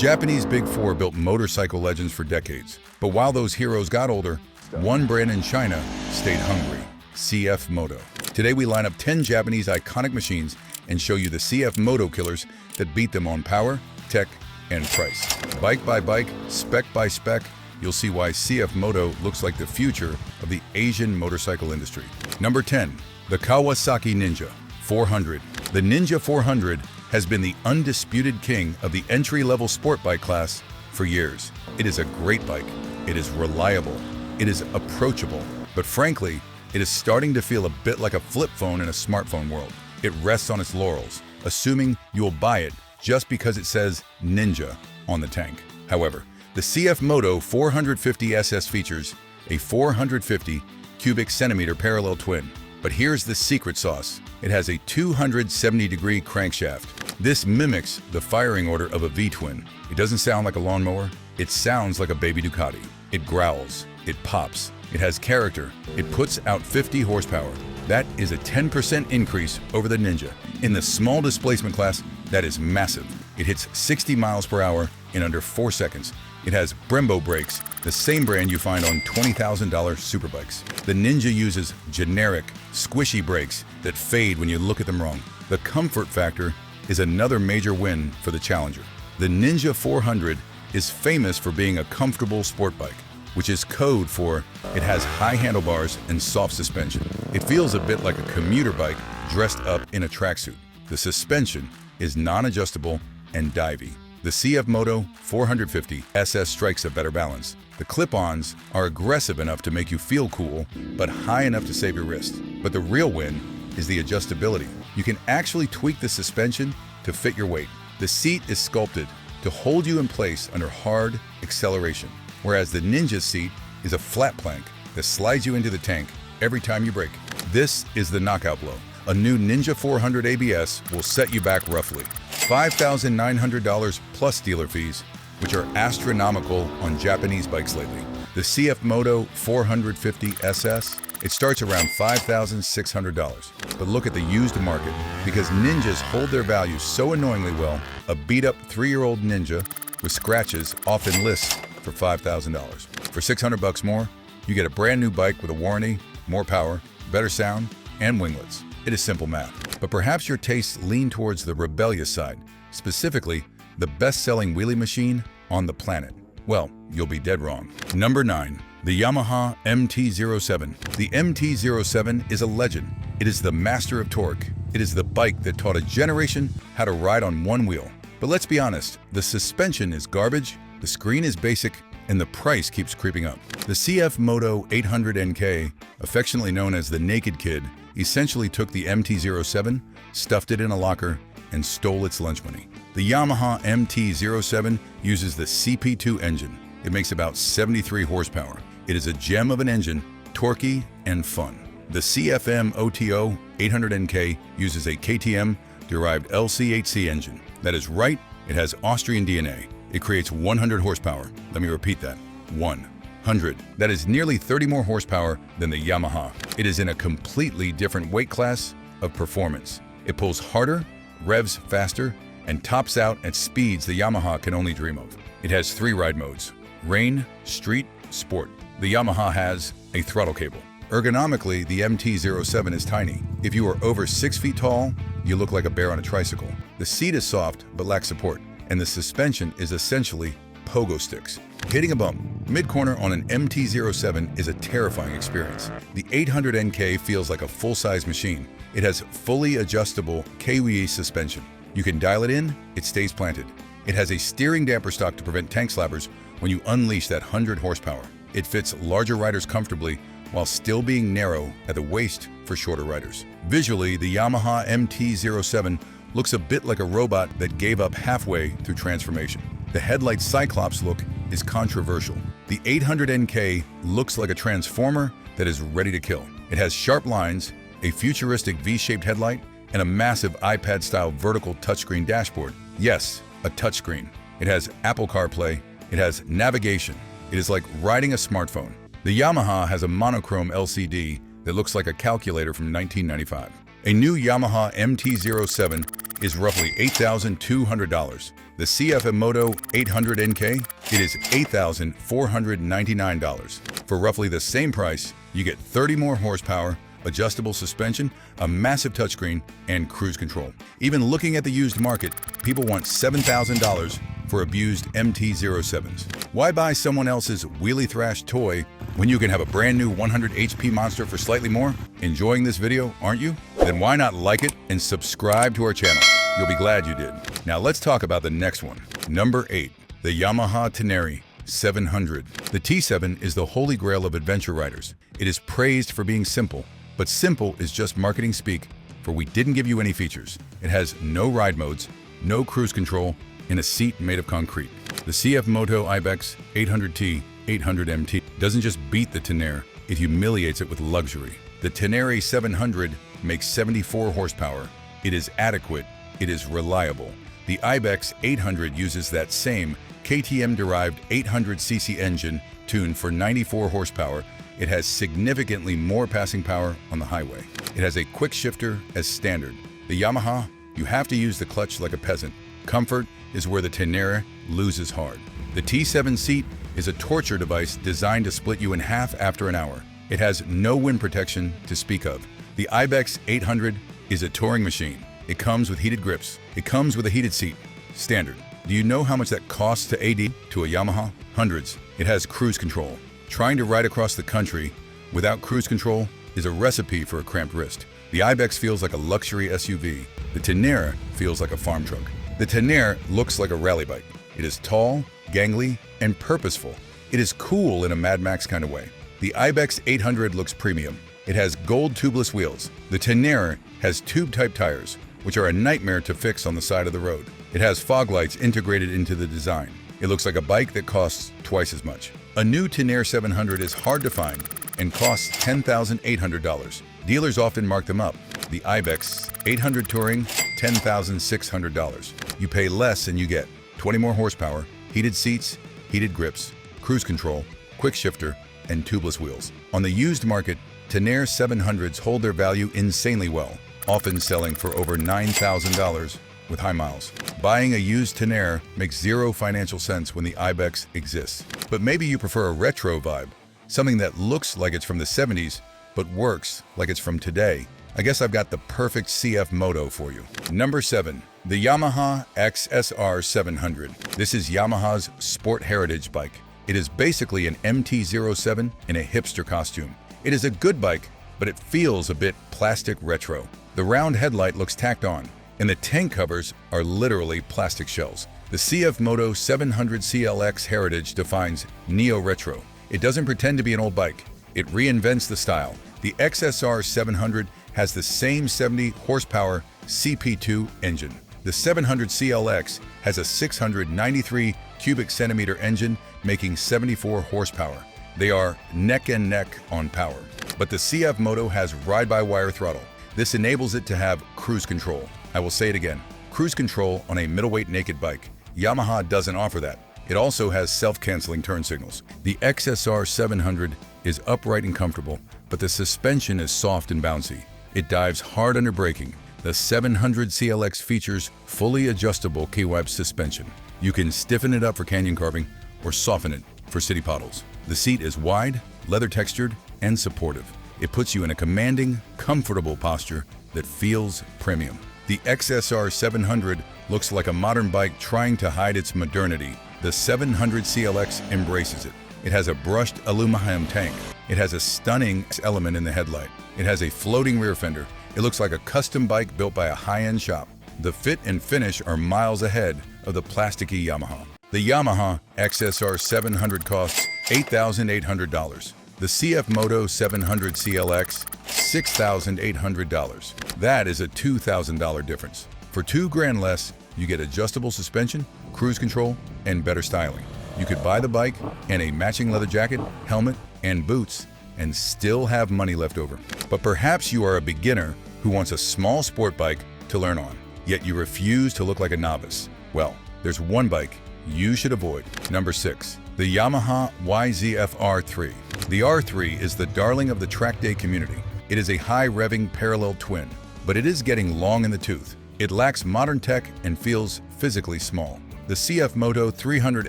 Japanese Big Four built motorcycle legends for decades. But while those heroes got older, one brand in China stayed hungry: CFMOTO. Today we line up 10 Japanese iconic machines and show you the CFMOTO killers that beat them on power, tech, and price. Bike by bike, spec by spec, you'll see why CFMOTO looks like the future of the Asian motorcycle industry. Number 10. The Kawasaki Ninja 400. The Ninja 400 has been the undisputed king of the entry-level sport bike class for years. It is a great bike. It is reliable. It is approachable. But frankly, it is starting to feel a bit like a flip phone in a smartphone world. It rests on its laurels, assuming you will buy it just because it says Ninja on the tank. However, the CFMOTO 450 SS features a 450 cubic centimeter parallel twin. But here's the secret sauce. It has a 270-degree crankshaft. This mimics the firing order of a V-twin. It doesn't sound like a lawnmower. It sounds like a baby Ducati. It growls. It pops. It has character. It puts out 50 horsepower. That is a 10% increase over the Ninja. In the small displacement class, that is massive. It hits 60 miles per hour in under 4 seconds. It has Brembo brakes, the same brand you find on $20,000 superbikes. The Ninja uses generic, squishy brakes that fade when you look at them wrong. The comfort factor is another major win for the Challenger. The Ninja 400 is famous for being a comfortable sport bike, which is code for it has high handlebars and soft suspension. It feels a bit like a commuter bike dressed up in a tracksuit. The suspension is non-adjustable and divey. The CFMOTO 450 SS strikes a better balance. The clip-ons are aggressive enough to make you feel cool, but high enough to save your wrist. But the real win is the adjustability. You can actually tweak the suspension to fit your weight. The seat is sculpted to hold you in place under hard acceleration, whereas the Ninja seat is a flat plank that slides you into the tank every time you brake. This is the knockout blow. A new Ninja 400 ABS will set you back roughly $5,900 plus dealer fees, which are astronomical on Japanese bikes lately. The CFMOTO 450 SS, it starts around $5,600. But look at the used market, because Ninjas hold their value so annoyingly well. A beat-up 3-year-old Ninja with scratches often lists for $5,000. For $600 more, you get a brand new bike with a warranty, more power, better sound, and winglets. It is simple math. But perhaps your tastes lean towards the rebellious side, specifically the best-selling wheelie machine on the planet. Well, you'll be dead wrong. Number 9. The Yamaha MT-07. The MT-07 is a legend. It is the master of torque. It is the bike that taught a generation how to ride on one wheel. But let's be honest, the suspension is garbage, the screen is basic, and the price keeps creeping up. The CFMOTO 800NK, affectionately known as the Naked Kid, essentially took the MT-07, stuffed it in a locker, and stole its lunch money. The Yamaha MT-07 uses the CP2 engine. It makes about 73 horsepower. It is a gem of an engine, torquey and fun. The CFMOTO 800NK uses a KTM-derived 𝐏𝐄𝐑 engine. That is right, it has Austrian DNA. It creates 100 horsepower. Let me repeat that, 100. That is nearly 30 more horsepower than the Yamaha. It is in a completely different weight class of performance. It pulls harder, revs faster, and tops out at speeds the Yamaha can only dream of. It has 3 ride modes: rain, street, sport. The Yamaha has a throttle cable. Ergonomically, the MT-07 is tiny. If you are over 6 feet tall, you look like a bear on a tricycle. The seat is soft but lacks support, and the suspension is essentially pogo sticks. Hitting a bump mid-corner on an MT-07 is a terrifying experience. The 800NK feels like a full-size machine. It has fully adjustable KWE suspension. You can dial it in, it stays planted. It has a steering damper stock to prevent tank slappers when you unleash that 100 horsepower. It fits larger riders comfortably while still being narrow at the waist for shorter riders. Visually, the Yamaha MT-07 looks a bit like a robot that gave up halfway through transformation. The headlight Cyclops look is controversial. The 800NK looks like a transformer that is ready to kill. It has sharp lines, a futuristic V-shaped headlight, and a massive iPad-style vertical touchscreen dashboard. Yes, a touchscreen. It has Apple CarPlay. It has navigation. It is like riding a smartphone. The Yamaha has a monochrome LCD that looks like a calculator from 1995. A new Yamaha MT-07 is roughly $8,200. The CFMOTO 800NK, it is $8,499. For roughly the same price, you get 30 more horsepower, adjustable suspension, a massive touchscreen, and cruise control. Even looking at the used market, people want $7,000 for abused MT-07s. Why buy someone else's wheelie thrash toy when you can have a brand new 100 HP monster for slightly more? Enjoying this video, aren't you? Then why not like it and subscribe to our channel? You'll be glad you did. Now let's talk about the next one. Number 8, the Yamaha Tenere 700. The T7 is the holy grail of adventure riders. It is praised for being simple, but simple is just marketing speak, for we didn't give you any features. It has no ride modes, no cruise control, and a seat made of concrete. The CFMOTO IBEX 800T 800MT doesn't just beat the Tenere, it humiliates it with luxury. The Tenere 700 makes 74 horsepower. It is adequate, it is reliable. The IBEX 800 uses that same KTM-derived 800cc engine tuned for 94 horsepower. It has significantly more passing power on the highway. It has a quick shifter as standard. The Yamaha, you have to use the clutch like a peasant. Comfort is where the Tenere loses hard. The T7 seat is a torture device designed to split you in half after an hour. It has no wind protection to speak of. The IBEX 800 is a touring machine. It comes with heated grips. It comes with a heated seat. Standard. Do you know how much that costs to AD to a Yamaha? Hundreds. It has cruise control. Trying to ride across the country without cruise control is a recipe for a cramped wrist. The IBEX feels like a luxury SUV. The Tenere feels like a farm truck. The Tenere looks like a rally bike. It is tall, gangly, and purposeful. It is cool in a Mad Max kind of way. The IBEX 800 looks premium. It has gold tubeless wheels. The Tenere has tube-type tires, which are a nightmare to fix on the side of the road. It has fog lights integrated into the design. It looks like a bike that costs twice as much. A new Tenere 700 is hard to find and costs $10,800. Dealers often mark them up. The IBEX 800 Touring, $10,600. You pay less and you get 20 more horsepower, heated seats, heated grips, cruise control, quick shifter, and tubeless wheels. On the used market, Tenere 700s hold their value insanely well, often selling for over $9,000 with high miles. Buying a used Tenere makes zero financial sense when the IBEX exists. But maybe you prefer a retro vibe, something that looks like it's from the 70s, but works like it's from today. I guess I've got the perfect CFMOTO for you. Number 7, the Yamaha XSR 700. This is Yamaha's sport heritage bike. It is basically an MT-07 in a hipster costume. It is a good bike, but it feels a bit plastic retro. The round headlight looks tacked on, and the tank covers are literally plastic shells. The CFMOTO 700 CLX heritage defines neo-retro. It doesn't pretend to be an old bike. It reinvents the style. The XSR 700 has the same 70 horsepower CP2 engine. The 700 CLX has a 693 cubic centimeter engine making 74 horsepower. They are neck and neck on power. But the CFMOTO has ride-by-wire throttle. This enables it to have cruise control. I will say it again, cruise control on a middleweight naked bike. Yamaha doesn't offer that. It also has self-canceling turn signals. The XSR 700 is upright and comfortable, but the suspension is soft and bouncy. It dives hard under braking. The 700 CLX features fully adjustable 𝐏𝐄𝐑 suspension. You can stiffen it up for canyon carving or soften it for city potholes. The seat is wide, leather textured, and supportive. It puts you in a commanding, comfortable posture that feels premium. The XSR 700 looks like a modern bike trying to hide its modernity. The 700 CLX embraces it. It has a brushed aluminum tank. It has a stunning element in the headlight. It has a floating rear fender. It looks like a custom bike built by a high-end shop. The fit and finish are miles ahead of the plasticky Yamaha. The Yamaha XSR 700 costs $8,800. The CFMOTO 700 CLX, $6,800. That is a $2,000 difference. For $2,000 less, you get adjustable suspension, cruise control, and better styling. You could buy the bike and a matching leather jacket, helmet, and boots, and still have money left over. But perhaps you are a beginner who wants a small sport bike to learn on, yet you refuse to look like a novice. Well, there's one bike you should avoid. Number 6, the Yamaha YZF-R3. The R3 is the darling of the track day community. It is a high-revving parallel twin, but it is getting long in the tooth. It lacks modern tech and feels physically small. The CFMOTO 300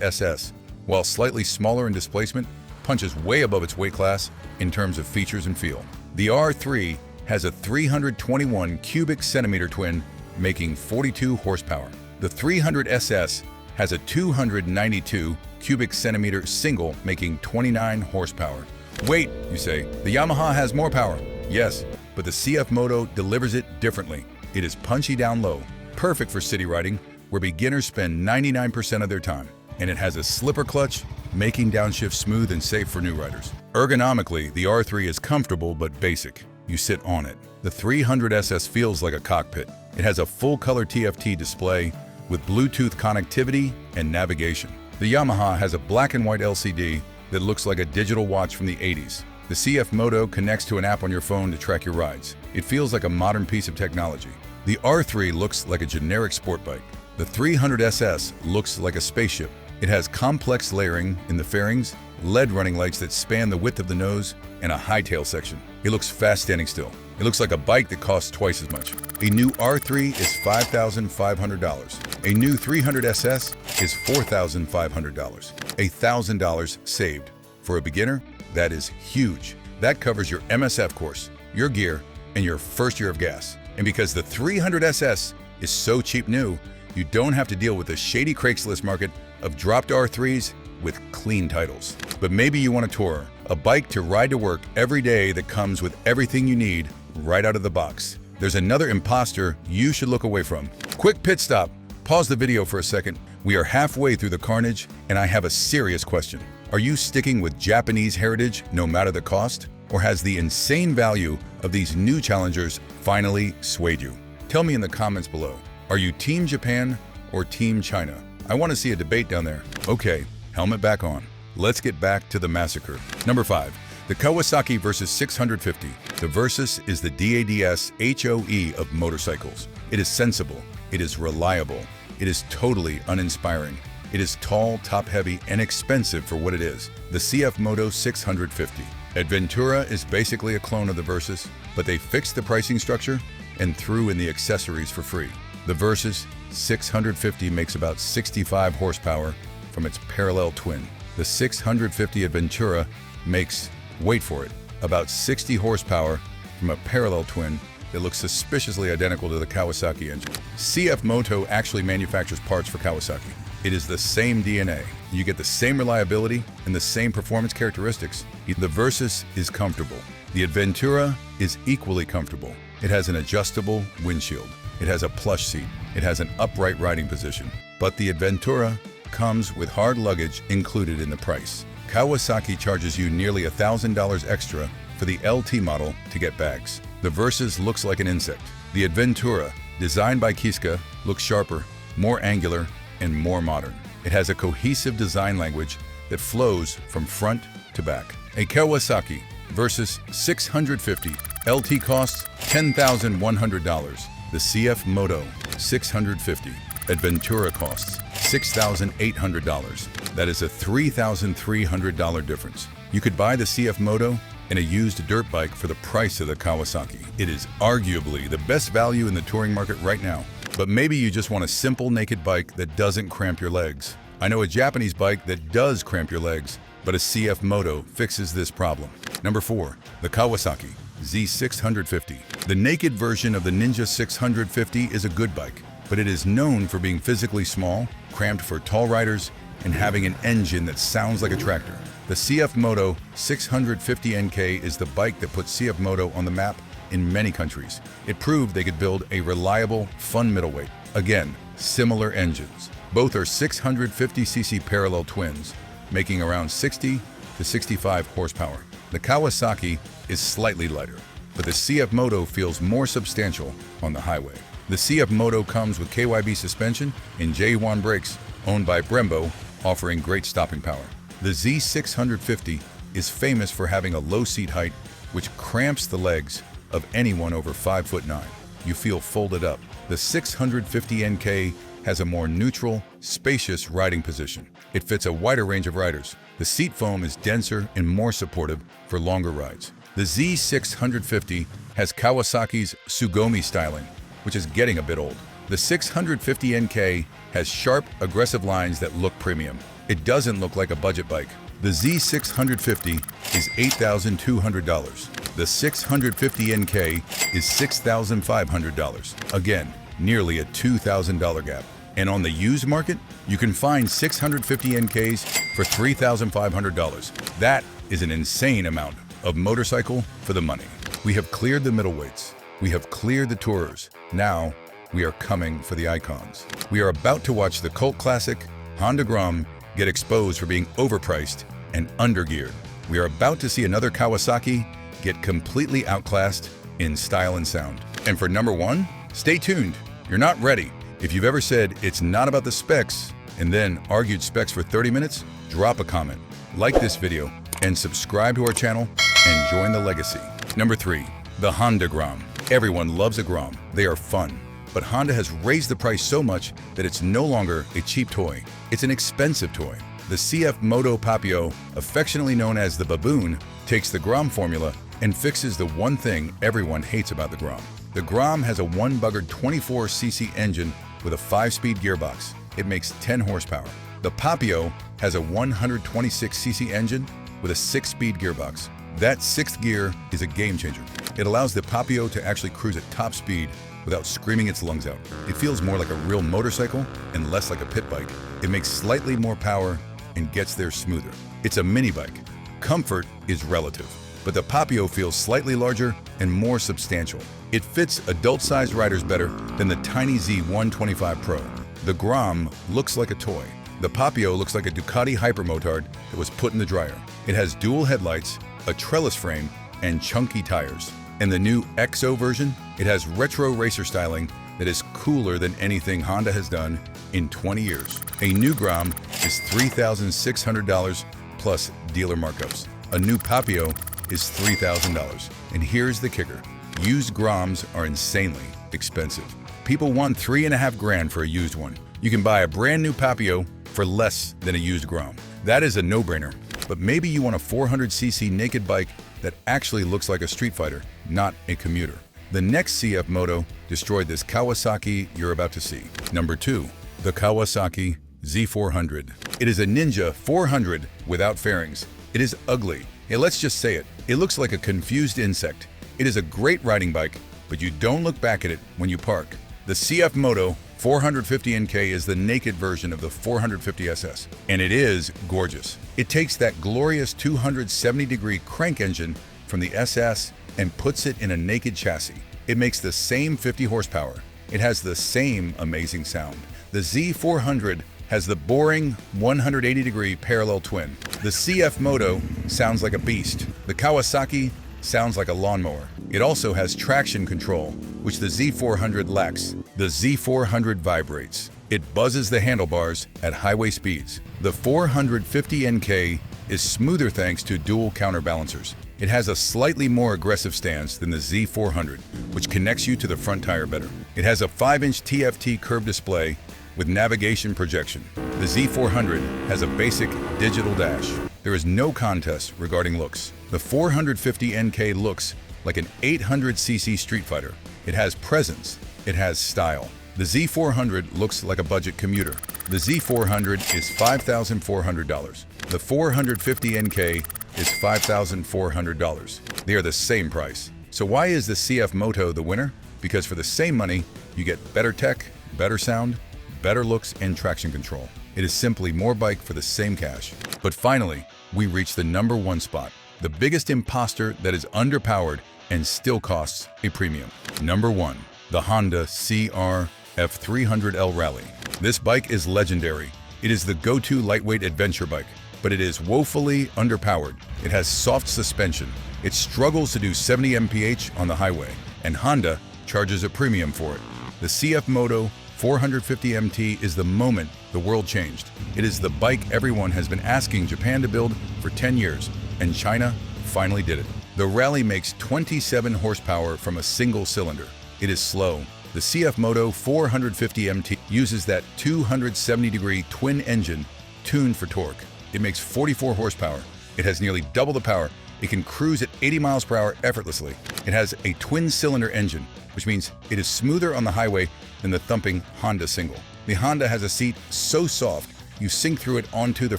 SS, while slightly smaller in displacement, punches way above its weight class in terms of features and feel. The R3 has a 321 cubic centimeter twin, making 42 horsepower. The 300 SS has a 292 cubic centimeter single, making 29 horsepower. Wait, you say, the Yamaha has more power. Yes, but the CFMOTO delivers it differently. It is punchy down low, perfect for city riding, where beginners spend 99% of their time. And it has a slipper clutch, making downshift smooth and safe for new riders. Ergonomically, the R3 is comfortable but basic. You sit on it. The 300 SS feels like a cockpit. It has a full-color TFT display with Bluetooth connectivity and navigation. The Yamaha has a black and white LCD that looks like a digital watch from the 80s. The CFMOTO connects to an app on your phone to track your rides. It feels like a modern piece of technology. The R3 looks like a generic sport bike. The 300 SS looks like a spaceship. It has complex layering in the fairings, LED running lights that span the width of the nose, and a hightail section. It looks fast standing still. It looks like a bike that costs twice as much. A new R3 is $5,500. A new 300 SS is $4,500. $1,000 saved. For a beginner, that is huge. That covers your MSF course, your gear, and your first year of gas. And because the 300 SS is so cheap new, you don't have to deal with the shady Craigslist market of dropped R3s with clean titles. But maybe you want a tourer, a bike to ride to work every day that comes with everything you need right out of the box. There's another imposter you should look away from. Quick pit stop. Pause the video for a second. We are halfway through the carnage, and I have a serious question. Are you sticking with Japanese heritage no matter the cost? Or has the insane value of these new challengers finally swayed you? Tell me in the comments below. Are you Team Japan or Team China? I want to see a debate down there. Okay, helmet back on. Let's get back to the massacre. Number 5. The Kawasaki Versys 650. The Versys is the DADS HOE of motorcycles. It is sensible. It is reliable. It is totally uninspiring. It is tall, top-heavy, and expensive for what it is. The CFMOTO 650. Adventura is basically a clone of the Versys, but they fixed the pricing structure and threw in the accessories for free. The Versys 650 makes about 65 horsepower from its parallel twin. The 650 Adventura makes, wait for it, about 60 horsepower from a parallel twin that looks suspiciously identical to the Kawasaki engine. CFMOTO actually manufactures parts for Kawasaki. It is the same DNA. You get the same reliability and the same performance characteristics. The Versys is comfortable. The Adventura is equally comfortable. It has an adjustable windshield. It has a plush seat. It has an upright riding position. But the Adventura comes with hard luggage included in the price. Kawasaki charges you nearly $1,000 extra for the LT model to get bags. The Versys looks like an insect. The Adventura, designed by 𝐏𝐄𝐑, looks sharper, more angular, and more modern. It has a cohesive design language that flows from front to back. A Kawasaki Versys 650 LT costs $10,100. The CFMOTO 650 Adventura costs $6,800. That is a $3,300 difference. You could buy the CFMOTO and a used dirt bike for the price of the Kawasaki. It is arguably the best value in the touring market right now. But maybe you just want a simple naked bike that doesn't cramp your legs. I know a Japanese bike that does cramp your legs, but a CFMOTO fixes this problem. Number 4. The Kawasaki Z650. The naked version of the Ninja 650 is a good bike, but it is known for being physically small, cramped for tall riders, and having an engine that sounds like a tractor. The CFMOTO 650 NK is the bike that put CFMOTO on the map in many countries. It proved they could build a reliable, fun middleweight. Again, similar engines. Both are 650cc parallel twins, making around 60 to 65 horsepower. The Kawasaki is slightly lighter, but the CFMOTO feels more substantial on the highway. The CFMOTO comes with KYB suspension and J1 brakes, owned by Brembo, offering great stopping power. The Z650 is famous for having a low seat height, which cramps the legs of anyone over 5'9". You feel folded up. The 650 NK has a more neutral, spacious riding position. It fits a wider range of riders. The seat foam is denser and more supportive for longer rides. The Z650 has Kawasaki's Sugome styling, which is getting a bit old. The 650NK has sharp, aggressive lines that look premium. It doesn't look like a budget bike. The Z650 is $8,200. The 650NK is $6,500. Again, nearly a $2,000 gap. And on the used market, you can find 650NKs for $3,500. That is an insane amount of motorcycle for the money. We have cleared the middleweights. We have cleared the tourers. Now, we are coming for the icons. We are about to watch the cult classic Honda Grom get exposed for being overpriced and undergeared. We are about to see another Kawasaki get completely outclassed in style and sound. And for number one, stay tuned. You're not ready. If you've ever said it's not about the specs and then argued specs for 30 minutes, drop a comment, like this video, and subscribe to our channel and join the legacy. Number three, the Honda Grom. Everyone loves a Grom. They are fun. But Honda has raised the price so much that it's no longer a cheap toy. It's an expensive toy. The CFMOTO Papio, affectionately known as the Baboon, takes the Grom formula and fixes the one thing everyone hates about the Grom. The Grom has a one-buggered 24cc engine with a 5-speed gearbox. It makes 10 horsepower. The Papio has a 126cc engine with a 6-speed gearbox. That 6th gear is a game changer. It allows the Papio to actually cruise at top speed without screaming its lungs out. It feels more like a real motorcycle and less like a pit bike. It makes slightly more power and gets there smoother. It's a mini bike. Comfort is relative, but the Papio feels slightly larger and more substantial. It fits adult-sized riders better than the tiny Z125 Pro. The Grom looks like a toy. The Papio looks like a Ducati hypermotard that was put in the dryer. It has dual headlights, a trellis frame, and chunky tires. In the new 𝐏𝐄𝐑 version, it has retro racer styling that is cooler than anything Honda has done in 20 years. A new Grom is $3,600 plus dealer markups. A new Papio is $3,000. And here's the kicker. Used Groms are insanely expensive. People want $3.5 grand for a used one. You can buy a brand new Papio for less than a used Grom. That is a no-brainer. But maybe you want a 400cc naked bike that actually looks like a street fighter, not a commuter. The next CFMOTO destroyed this Kawasaki you're about to see. Number two, the Kawasaki Z400. It is a Ninja 400 without fairings. It is ugly. Hey, let's just say it. It looks like a confused insect. It is a great riding bike, but you don't look back at it when you park. The CFMOTO 450NK is the naked version of the 450SS, and it is gorgeous. It takes that glorious 270-degree crank engine from the SS and puts it in a naked chassis. It makes the same 50 horsepower. It has the same amazing sound. The Z400 has the boring 180-degree parallel twin. The CFMOTO sounds like a beast. The Kawasaki sounds like a lawnmower. It also has traction control, which the Z400 lacks. The Z400 vibrates. It buzzes the handlebars at highway speeds. The 450NK is smoother thanks to dual counterbalancers. It has a slightly more aggressive stance than the Z400, which connects you to the front tire better. It has a 5-inch TFT curved display with navigation projection. The Z400 has a basic digital dash. There is no contest regarding looks. The 450NK looks like an 800cc street fighter. It has presence. It has style. The Z400 looks like a budget commuter. The Z400 is $5,400. The 450NK is $5,400. They are the same price. So why is the CFMOTO the winner? Because for the same money, you get better tech, better sound, better looks, and traction control. It is simply more bike for the same cash. But finally, we reach the number one spot. The biggest imposter that is underpowered and still costs a premium. Number one, the Honda CR F300L Rally. This bike is legendary. It is the go-to lightweight adventure bike, but it is woefully underpowered. It has soft suspension. It struggles to do 70 mph on the highway, and Honda charges a premium for it. The CFMOTO 450MT is the moment the world changed. It is the bike everyone has been asking Japan to build for 10 years, and China finally did it. The Rally makes 27 horsepower from a single cylinder. It is slow. The CFMOTO 450MT uses that 270-degree twin engine tuned for torque. It makes 44 horsepower. It has nearly double the power. It can cruise at 80 miles per hour effortlessly. It has a twin-cylinder engine, which means it is smoother on the highway than the thumping Honda single. The Honda has a seat so soft, you sink through it onto the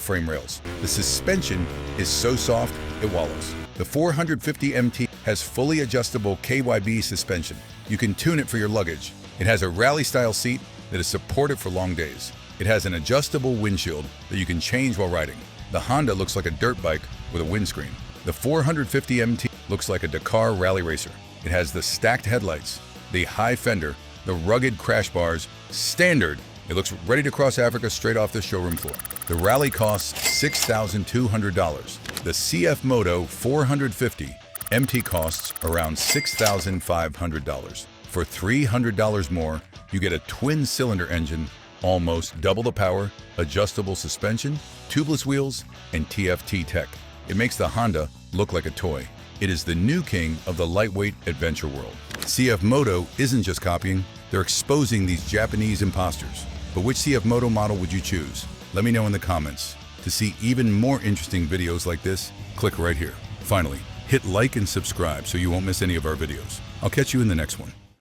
frame rails. The suspension is so soft, it wallows. The 450 MT has fully adjustable KYB suspension. You can tune it for your luggage. It has a rally-style seat that is supportive for long days. It has an adjustable windshield that you can change while riding. The Honda looks like a dirt bike with a windscreen. The 450 MT looks like a Dakar rally racer. It has the stacked headlights, the high fender, the rugged crash bars, standard. It looks ready to cross Africa straight off the showroom floor. The Rally costs $6,200. The CFMOTO 450 MT costs around $6,500. For $300 more, you get a twin-cylinder engine, almost double the power, adjustable suspension, tubeless wheels, and TFT tech. It makes the Honda look like a toy. It is the new king of the lightweight adventure world. CFMOTO isn't just copying, they're exposing these Japanese imposters. But which CFMOTO model would you choose? Let me know in the comments. To see even more interesting videos like this, click right here. Finally, hit like and subscribe so you won't miss any of our videos. I'll catch you in the next one.